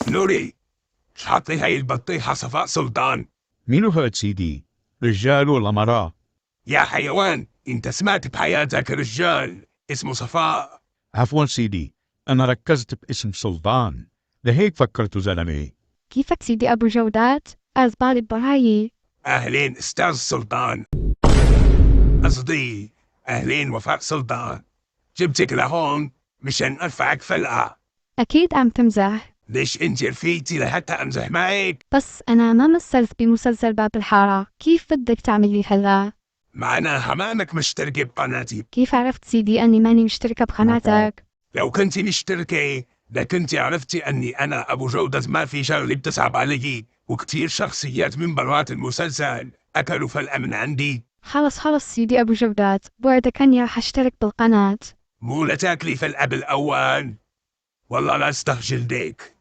نوري، شحط لي هاي البطيحة صفاء سلطان. مين هاد سيدي؟ رجال ولا مرأة؟ يا حيوان، انت سمعت بحياتك رجال اسمه صفاء؟ عفوا سيدي، أنا ركزت باسم سلطان، لهيك فكرته زلمة. كيفك سيدي أبو جودات؟ أزبال البرايي. أهلين أستاذ سلطان، قصدي أهلين وفاء سلطان. جبتك لهون مشان أرفعك فلقة. أكيد عم تمزح. ليش انت رفيقتي لحتى أمزح معك؟ بس أنا ما مثلت بمسلسل باب الحارة، كيف بدك تعملي هلا؟ معناها مانك مشتركة بقناتي. كيف عرفت سيدي أني ماني مشتركة بقناتك؟ لو كنت مشتركة لكنت عرفتي أني أنا أبو جودة ما في شغلة بتصعب علي، وكتير شخصيات من برات المسلسل أكلوا فلقة من عندي. خلص سيدي أبو جودات، بوعدك أني رح أشترك بالقناة. مو لتاكلي فلقة بالأول، والله لا استخجل ديك.